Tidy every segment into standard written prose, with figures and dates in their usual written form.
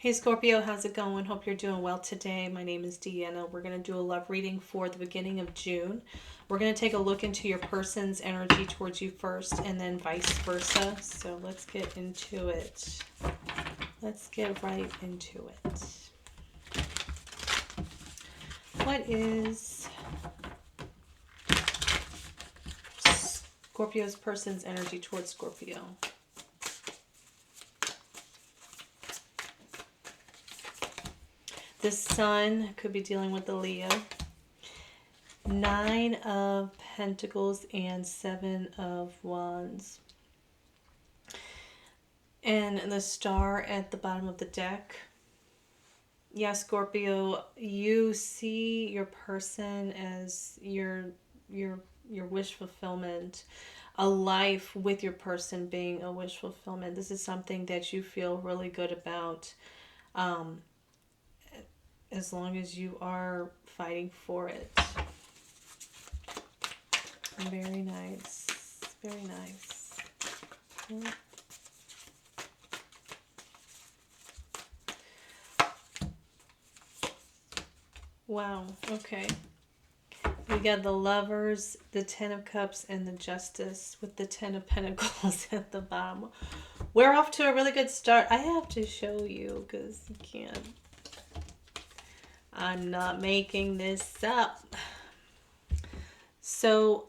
Hey Scorpio, how's it going? Hope you're doing well today. My name is Deanna. We're going to do a love reading for the beginning of June. We're going to take a look into your person's energy towards you first and then vice versa. So let's get into it. Let's get right into it. What is Scorpio's person's energy towards Scorpio? The Sun could be dealing with the Leo. 9 of Pentacles and 7 of Wands. And the Star at the bottom of the deck. Yeah, Scorpio, you see your person as your wish fulfillment, a life with your person being a wish fulfillment. This is something that you feel really good about, um, as long as you are fighting for it. Very nice. Very nice. Yeah. Wow. Okay. We got the Lovers, the Ten of Cups, and the Justice with the Ten of Pentacles at the bottom. We're off to a really good start. I have to show you because you can't. I'm not making this up. So,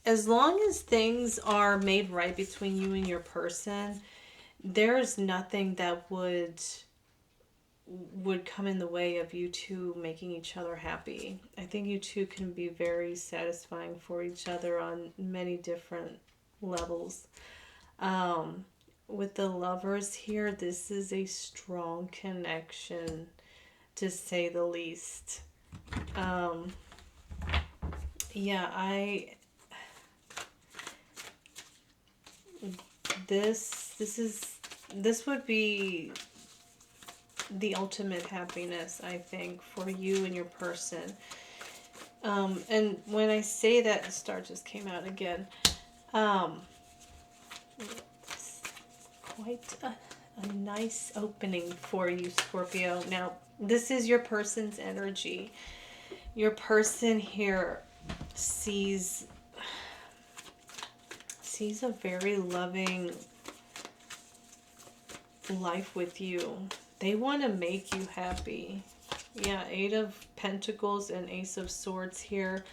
as long as things are made right between you and your person, there's nothing that would come in the way of you two making each other happy. I think you two can be very satisfying for each other on many different levels. With the Lovers here, this is a strong connection, to say the least. Yeah, this would be the ultimate happiness, I think, for you and your person. And when I say that, the star just came out again. It's quite a nice opening for you, Scorpio. Now, this is your person's energy. Your person here sees a very loving life with you. They want to make you happy. Yeah, 8 of Pentacles and Ace of Swords here.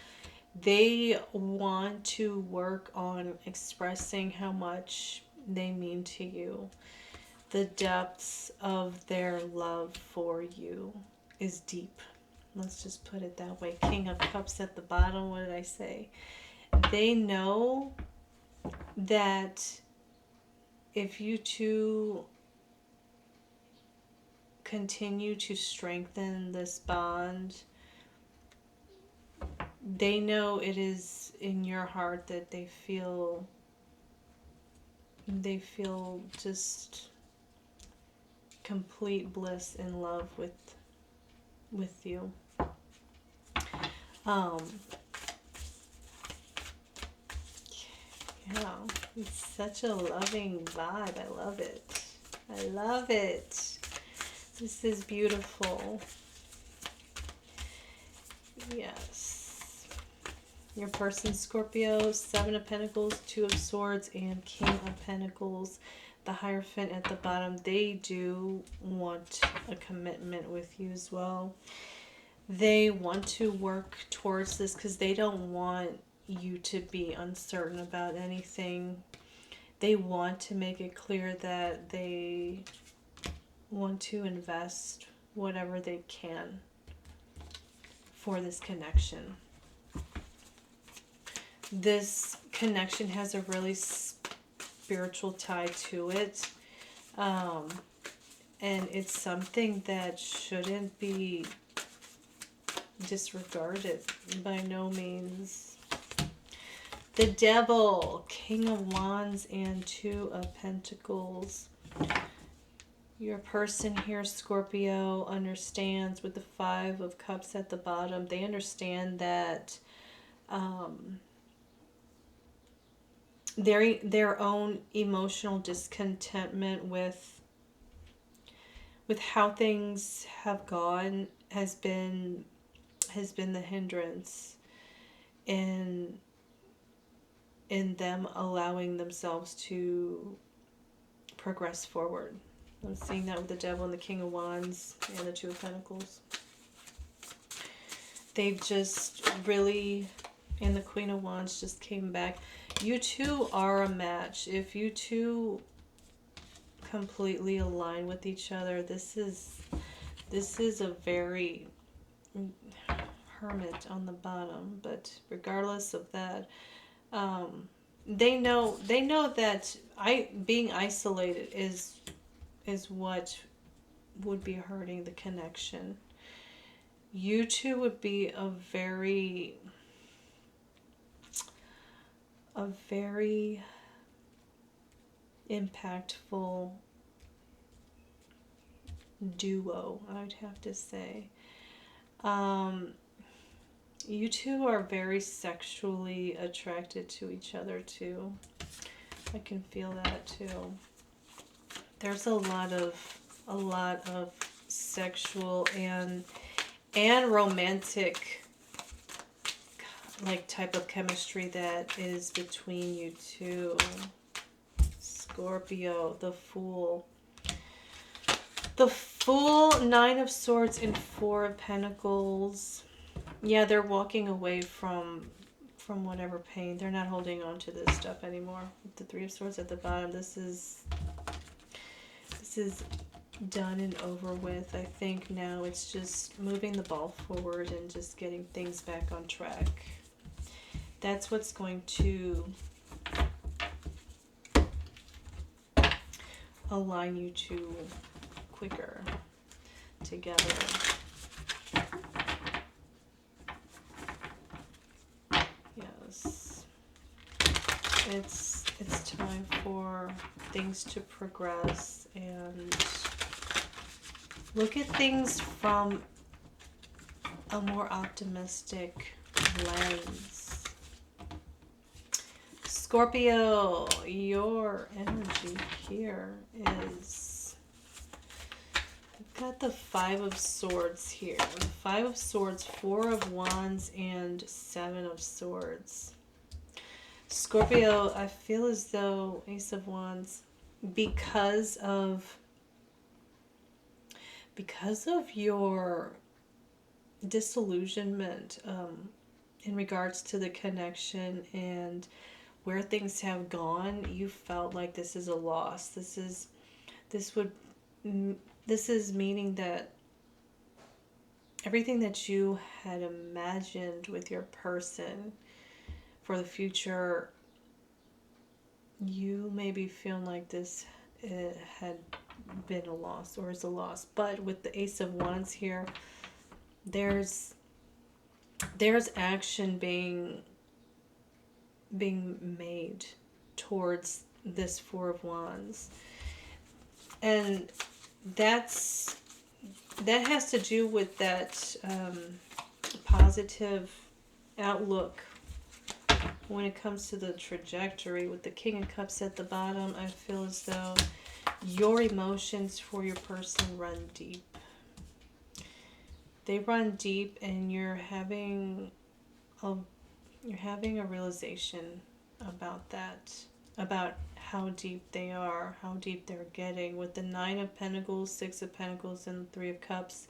They want to work on expressing how much they mean to you. The depths of their love for you is deep. Let's just put it that way. King of Cups at the bottom. What did I say? They know that if you two continue to strengthen this bond, they know it is in your heart that they feel just complete bliss and love with you. Yeah, it's such a loving vibe. I love it. I love it. This is beautiful. Yes. Your person, Scorpio, 7 of Pentacles, 2 of Swords, and King of Pentacles. The Hierophant at the bottom. They do want a commitment with you as well. They want to work towards this because they don't want you to be uncertain about anything. They want to make it clear that they want to invest whatever they can for this connection. This connection has a really spiritual tie to it. And it's something that shouldn't be disregarded by no means. The Devil, King of Wands, and 2 of Pentacles. Your person here, Scorpio, understands with the 5 of Cups at the bottom. They understand that their own emotional discontentment with with how things have gone has been the hindrance in them allowing themselves to progress forward. I'm seeing that with the Devil and the King of Wands and the Two of Pentacles. They've just really, and the Queen of Wands just came back. You two are a match. If you two completely align with each other, this is a very Hermit on the bottom, but regardless of that, they know that being isolated is what would be hurting the connection. You two would be a very impactful duo, I'd have to say. You two are very sexually attracted to each other too. I can feel that too. There's a lot of sexual and romantic like type of chemistry that is between you two. Scorpio, the Fool. The Fool, Nine of Swords, and Four of Pentacles. Yeah, they're walking away from whatever pain. They're not holding on to this stuff anymore. With the Three of Swords at the bottom, this is done and over with. I think now it's just moving the ball forward and just getting things back on track. That's what's going to align you two quicker together. Yes. It's time for things to progress and look at things from a more optimistic lens. Scorpio, your energy here is, I've got the Five of Swords here. The Five of Swords, Four of Wands, and Seven of Swords. Scorpio, I feel as though Ace of Wands, because of your disillusionment in regards to the connection and where things have gone, you felt like this is a loss. This is meaning that everything that you had imagined with your person for the future, you may be feeling like this had been a loss or is a loss. But with the Ace of Wands here, there's action being made towards this Four of Wands, and that has to do with that positive outlook when it comes to the trajectory. With the King of Cups at the bottom, I feel as though your emotions for your person run deep. They run deep, and you're having a realization about that, about how deep they are, how deep they're getting. With the Nine of Pentacles, Six of Pentacles, and Three of Cups,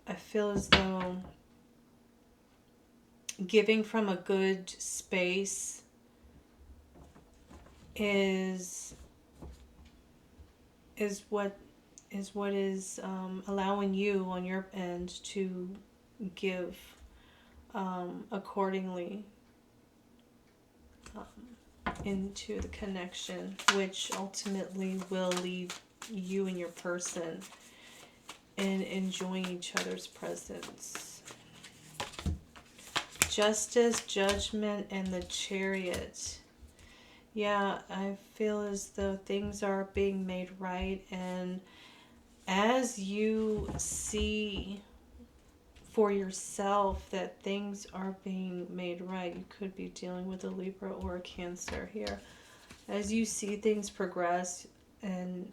I feel as though giving from a good space is what is allowing you on your end to give accordingly into the connection, which ultimately will leave you and your person in enjoying each other's presence. Justice, Judgment, and the Chariot. Yeah, I feel as though things are being made right, and as you see for yourself that things are being made right, you could be dealing with a Libra or a Cancer here. As you see things progress and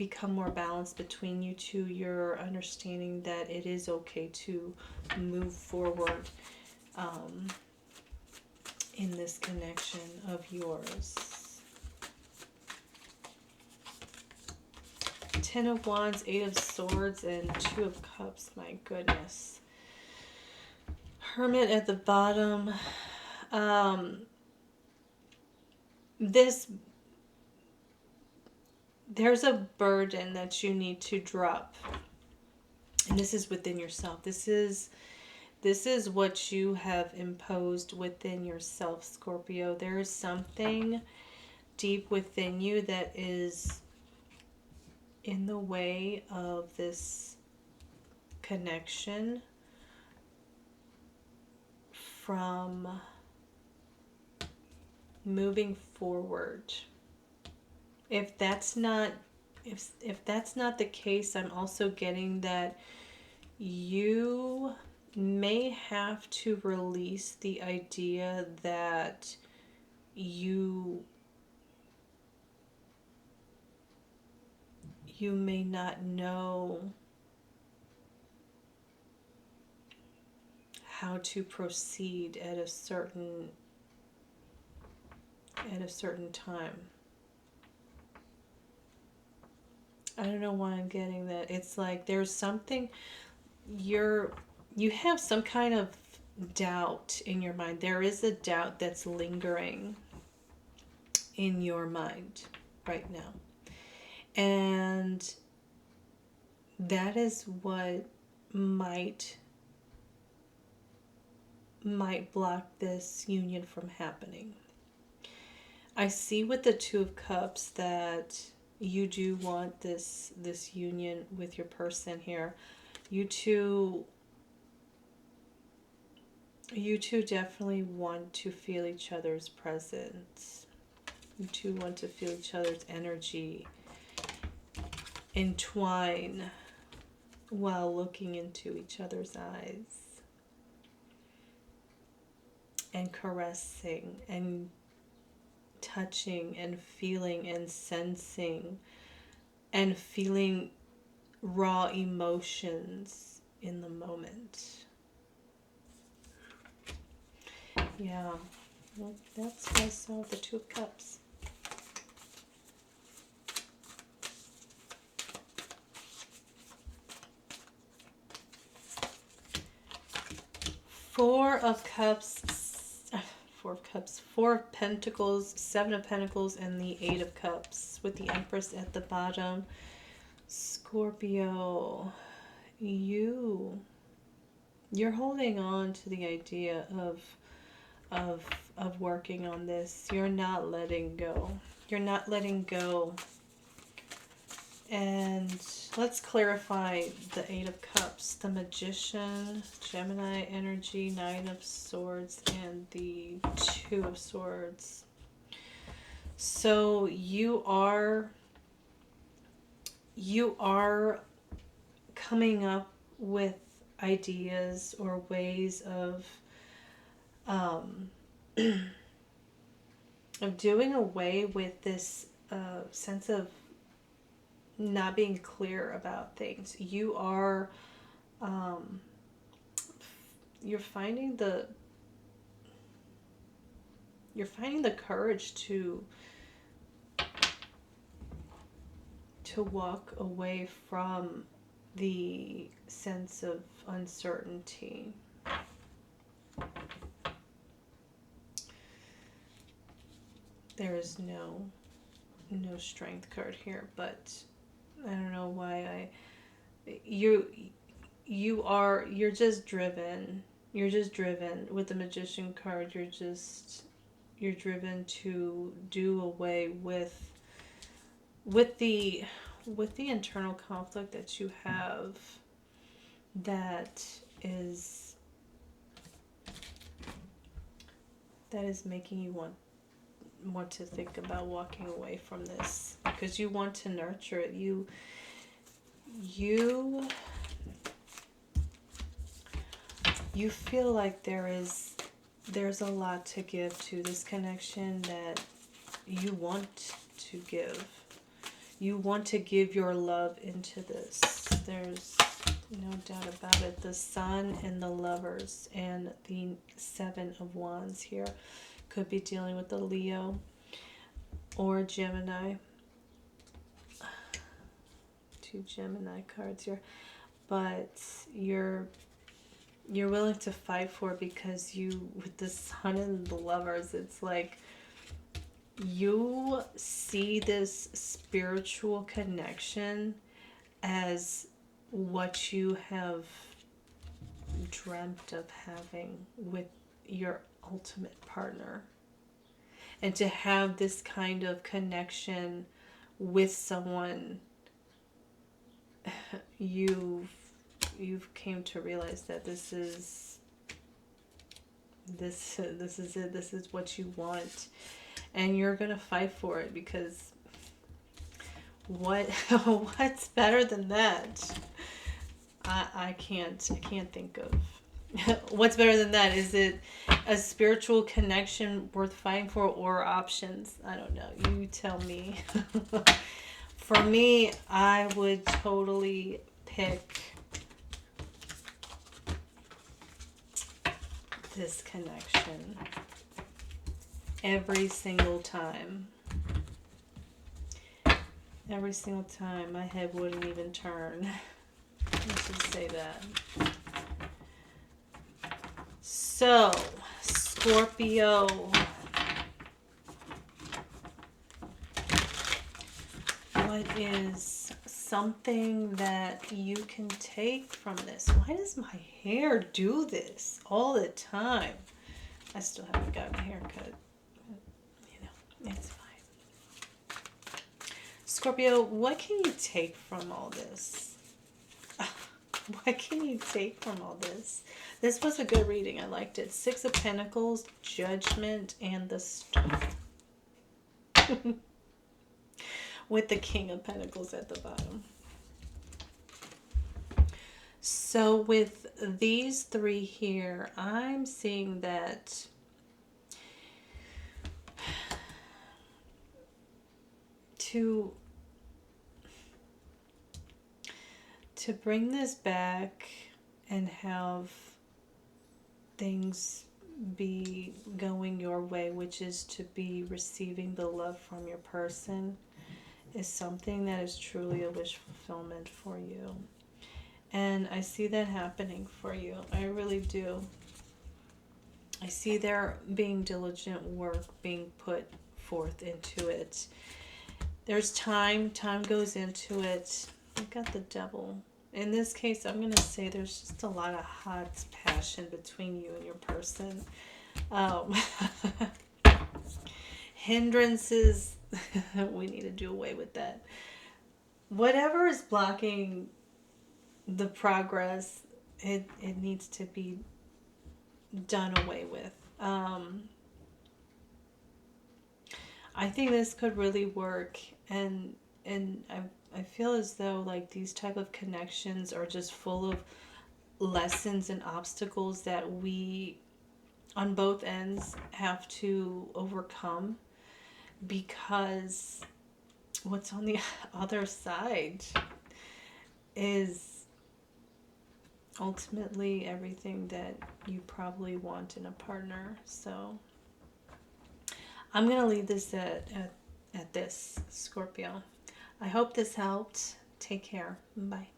become more balanced between you two. You're understanding that it is okay to move forward in this connection of yours. Ten of Wands, Eight of Swords, and Two of Cups. My goodness. Hermit at the bottom. There's a burden that you need to drop. And this is within yourself. This is what you have imposed within yourself, Scorpio. There is something deep within you that is in the way of this connection from moving forward. If that's not the case, I'm also getting that you may have to release the idea that you may not know how to proceed at a certain time. I don't know why I'm getting that. It's like there's something you have some kind of doubt in your mind. There is a doubt that's lingering in your mind right now. And that is what might block this union from happening. I see with the Two of Cups that you do want this union with your person here. You two definitely want to feel each other's presence. You two want to feel each other's energy, entwine while looking into each other's eyes and caressing and touching and feeling and sensing and feeling raw emotions in the moment. Yeah, well, that's what I saw with the Two of Cups. Four of Pentacles, Seven of Pentacles, and the Eight of Cups with the Empress at the bottom. Scorpio, you're holding on to the idea of working on this. You're not letting go. You're not letting go. And let's clarify the Eight of Cups. The Magician, Gemini energy, Nine of Swords, and the Two of Swords. So you are coming up with ideas or ways of doing away with this sense of not being clear about things. You are you're finding the courage to walk away from the sense of uncertainty. There is no strength card here, but I don't know why you're just driven. You're just driven with the Magician card. You're driven to do away with the internal conflict that you have that is making you want to think about walking away from this, because you want to nurture it. You feel like there's a lot to give to this connection that you want to give. You want to give your love into this. There's no doubt about it. The Sun and the Lovers and the Seven of Wands here could be dealing with a Leo or a Gemini. Two Gemini cards here. But you're willing to fight for it because you, with the Sun and the Lovers, it's like you see this spiritual connection as what you have dreamt of having with your ultimate partner. And to have this kind of connection with someone, you've came to realize that this is it. This is what you want, and you're gonna fight for it because what's better than that? I can't think of what's better than that. Is it a spiritual connection worth fighting for, or options? I don't know. You tell me. For me, I would totally pick this connection every single time. Every single time, my head wouldn't even turn. Let's just say that. So, Scorpio. What is something that you can take from this? Why does my hair do this all the time? I still haven't gotten a haircut. It's fine. Scorpio, what can you take from all this? What can you take from all this? This was a good reading. I liked it. Six of Pentacles, Judgment, and the Star. With the King of Pentacles at the bottom. So with these three here, I'm seeing that to bring this back and have things be going your way, which is to be receiving the love from your person, is something that is truly a wish fulfillment for you. And I see that happening for you. I really do. I see there being diligent work being put forth into it. There's time goes into it. I got the Devil. In this case, I'm going to say there's just a lot of hot passion between you and your person. Hindrances, we need to do away with that. Whatever is blocking the progress, it needs to be done away with. I think this could really work, and I feel as though like these type of connections are just full of lessons and obstacles that we on both ends have to overcome, because what's on the other side is ultimately everything that you probably want in a partner. So I'm going to leave this at this, Scorpio. I hope this helped. Take care. Bye.